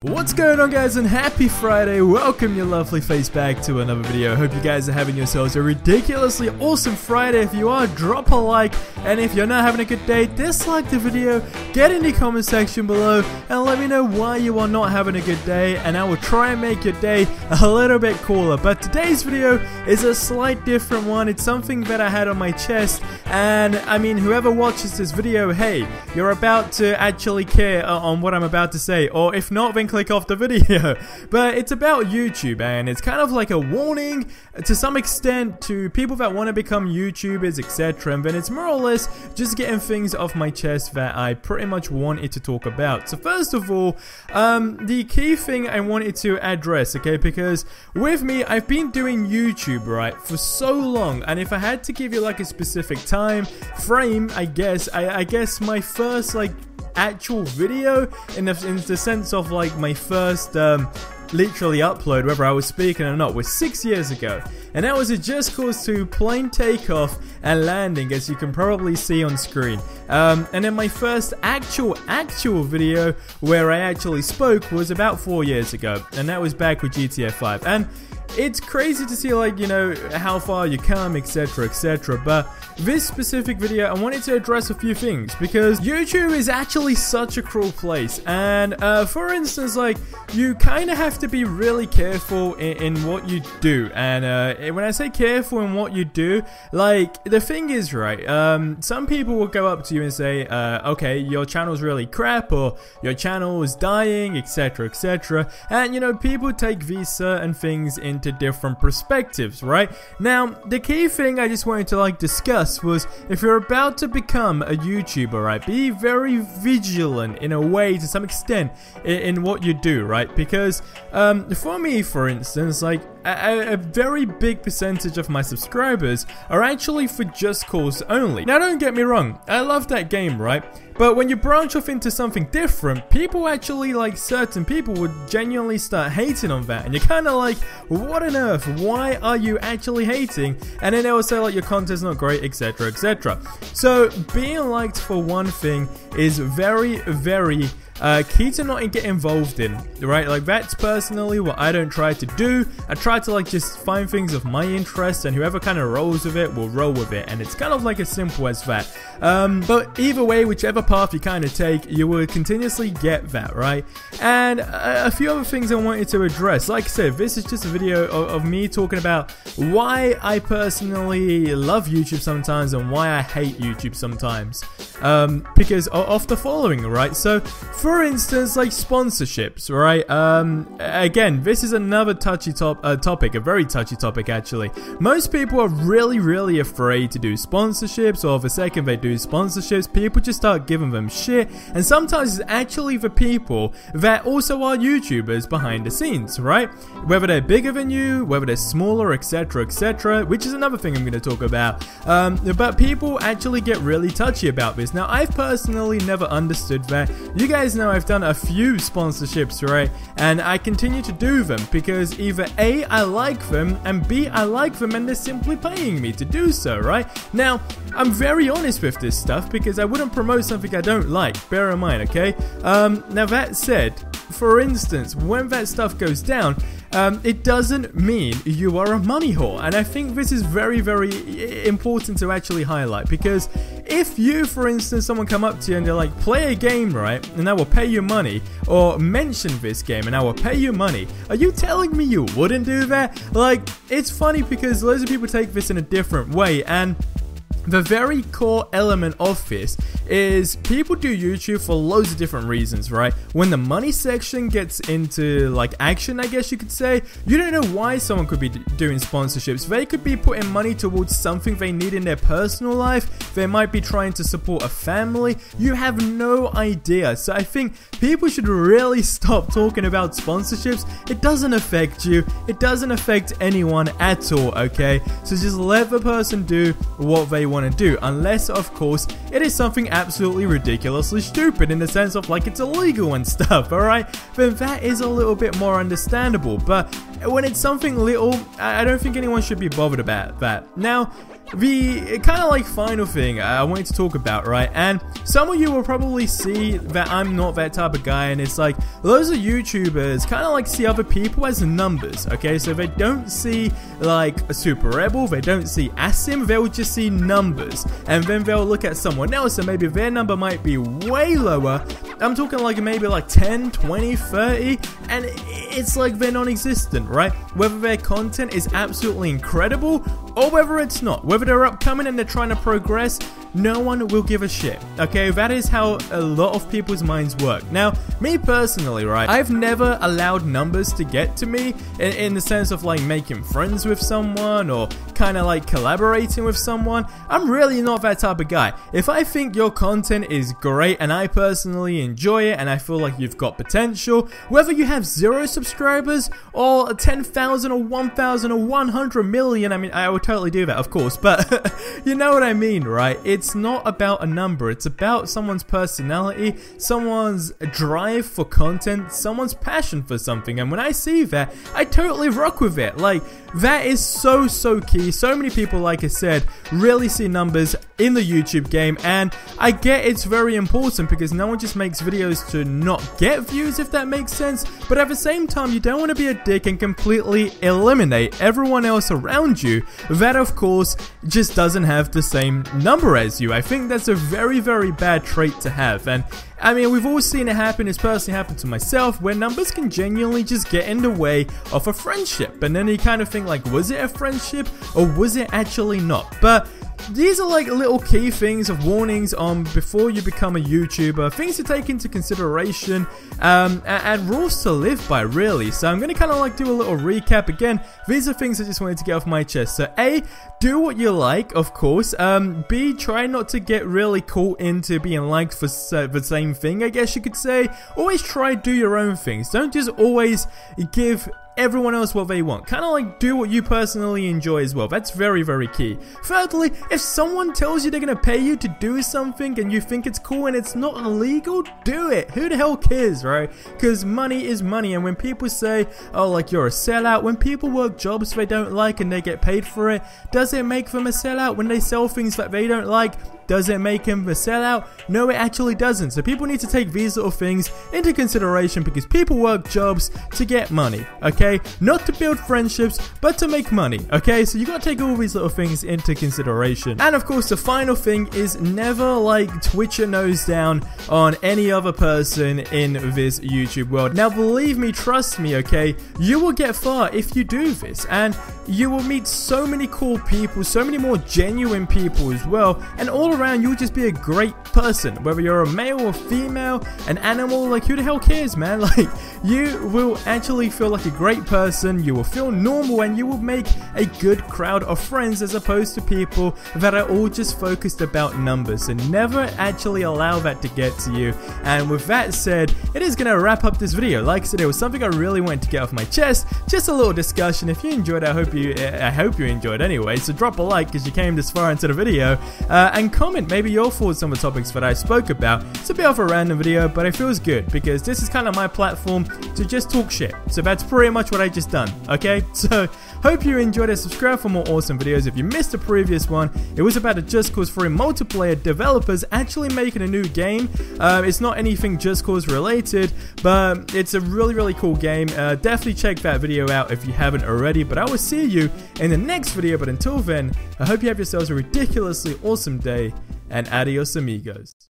What's going on, guys, and happy Friday. Welcome your lovely face back to another video. Hope you guys are having yourselves a ridiculously awesome Friday. If you are, drop a like, and if you're not having a good day, dislike the video, get in the comment section below and let me know why you are not having a good day, and I will try and make your day a little bit cooler. But today's video is a slight different one. It's something that I had on my chest, and I mean, whoever watches this video, hey, you're about to actually care on what I'm about to say, or if not, then click off the video. But it's about YouTube, and it's kind of like a warning to some extent to people that want to become YouTubers, etc. And then it's more or less just getting things off my chest that I pretty much wanted to talk about. So first of all, the key thing I wanted to address, okay, because with me, I've been doing YouTube, right, for so long, and if I had to give you like a specific time frame, I guess my first like actual video in the sense of like my first literally upload, whether I was speaking or not, was 6 years ago, and that was a Just Cause 2 plane takeoff and landing, as you can probably see on screen. And then my first actual video where I actually spoke was about 4 years ago, and that was back with GTA 5. And it's crazy to see, like, you know, how far you come, etc, etc. But this specific video, I wanted to address a few things, because YouTube is actually such a cruel place. And for instance, like, you kind of have to be really careful in what you do. And when I say careful in what you do, like, the thing is, right, some people will go up to you and say, okay, your channel's really crap, or your channel is dying, etc, etc. And, you know, people take these certain things into different perspectives, right? Now, the key thing I just wanted to like discuss was, if you're about to become a YouTuber, right, be very vigilant in a way to some extent in what you do, right? Because for me, for instance, like a very big percentage of my subscribers are actually for Just Cause only. Now, don't get me wrong, I love that game, right? But when you branch off into something different, people actually, like, certain people would genuinely start hating on that. And you're kind of like, what on earth? Why are you actually hating? And then they will say, like, your content's not great, etc, etc. So, being liked for one thing is very, very key to not get involved in, right? Like, that's personally what I don't try to do. I try to like just find things of my interest, and whoever kind of rolls with it will roll with it, and it's kind of like as simple as that. But either way, whichever path you kind of take, you will continuously get that, right? And a few other things I wanted to address. Like I said, this is just a video of me talking about why I personally love YouTube sometimes and why I hate YouTube sometimes, because of the following, right? So for instance, like sponsorships, right? Again, this is another touchy topic, a very touchy topic actually. Most people are really afraid to do sponsorships, or the second they do sponsorships, people just start giving them shit, and sometimes it's actually the people that also are YouTubers behind the scenes, right? Whether they're bigger than you, whether they're smaller, etc, etc, which is another thing I'm going to talk about. But people actually get really touchy about this. Now, I've personally never understood that. You guys know I've done a few sponsorships, right? And I continue to do them because either A, I like them, and B, I like them and they're simply paying me to do so, right? Now, I'm very honest with this stuff because I wouldn't promote something I don't like, bear in mind, okay? Now that said, for instance, when that stuff goes down, it doesn't mean you are a money whore, and I think this is very important to actually highlight, because if you, for instance, someone come up to you and they're like, play a game, right, and I will pay you money, or mention this game and I will pay you money, are you telling me you wouldn't do that? Like, it's funny because loads of people take this in a different way, and the very core element of this is people do YouTube for loads of different reasons, right? When the money section gets into like action, I guess you could say, you don't know why someone could be doing sponsorships. They could be putting money towards something they need in their personal life. They might be trying to support a family. You have no idea. So I think people should really stop talking about sponsorships. It doesn't affect you. It doesn't affect anyone at all, okay? So just let the person do what they want to do, unless of course it is something absolutely ridiculously stupid in the sense of like it's illegal and stuff, alright? Then that is a little bit more understandable. But when it's something little, I don't think anyone should be bothered about that. Now, the kind of like final thing I wanted to talk about, right? And some of you will probably see that I'm not that type of guy, and it's like loads of YouTubers kind of like see other people as numbers, okay? So they don't see like a SuperRebel, they don't see Asim, they'll just see numbers, and then they'll look at someone else and maybe their number might be way lower. I'm talking like maybe like 10, 20, 30, and it's like they're non-existent, right? Whether their content is absolutely incredible or whether it's not, whether they're upcoming and they're trying to progress, no one will give a shit, okay? That is how a lot of people's minds work. Now, me personally, right, I've never allowed numbers to get to me in the sense of like making friends with someone or kind of like collaborating with someone. I'm really not that type of guy. If I think your content is great and I personally enjoy it and I feel like you've got potential, whether you have 0 subscribers or 10,000 or 1,000 or 100 million, I mean, I would totally do that, of course, but you know what I mean, right? It's not about a number, it's about someone's personality, someone's drive for content, someone's passion for something, and when I see that, I totally rock with it. Like, that is so key. So many people, like I said, really see numbers in the YouTube game, and I get it's very important because no one just makes videos to not get views, if that makes sense, but at the same time, you don't want to be a dick and completely eliminate everyone else around you that, of course, just doesn't have the same number as you. I think that's a very bad trait to have, and I mean, we've all seen it happen. It's personally happened to myself, where numbers can genuinely just get in the way of a friendship, and then you kind of think like, was it a friendship or was it actually not? But these are like little key things of warnings on before you become a YouTuber, things to take into consideration, and rules to live by, really. So I'm going to kind of like do a little recap. Again, these are things I just wanted to get off my chest. So A, do what you like, of course. B, try not to get really caught into being liked for the same thing, I guess you could say. Always try do your own things. Don't just always give everyone else what they want. Kind of like do what you personally enjoy as well. That's very key. Thirdly, if someone tells you they're going to pay you to do something and you think it's cool and it's not illegal, do it. Who the hell cares, right? Because money is money, and when people say, oh, like you're a sellout, when people work jobs they don't like and they get paid for it, does it make them a sellout? When they sell things that they don't like, does it make him a sellout? No, it actually doesn't. So people need to take these little things into consideration because people work jobs to get money, okay? Not to build friendships, but to make money, okay? So you gotta take all these little things into consideration. And of course, the final thing is never like twitch your nose down on any other person in this YouTube world. Now, believe me, trust me, okay? You will get far if you do this, and you will meet so many cool people, so many more genuine people as well, and all around you'll just be a great person, whether you're a male or female, an animal, like who the hell cares, man? Like, you will actually feel like a great person, you will feel normal, and you will make a good crowd of friends as opposed to people that are all just focused about numbers, and never actually allow that to get to you. And with that said, it is gonna wrap up this video. Like I said, it was something I really wanted to get off my chest, just a little discussion. If you enjoyed it, I hope you enjoyed anyway, so drop a like because you came this far into the video, and comment maybe your thoughts on the topics that I spoke about. It's a bit of a random video, but it feels good because this is kind of my platform to just talk shit. So that's pretty much what I just done, okay? So hope you enjoyed it. Subscribe for more awesome videos. If you missed the previous one, it was about the Just Cause 3 multiplayer developers actually making a new game. It's not anything Just Cause related, but it's a really cool game. Definitely check that video out if you haven't already, but I will see you in the next video. But until then, I hope you have yourselves a ridiculously awesome day, and adios amigos.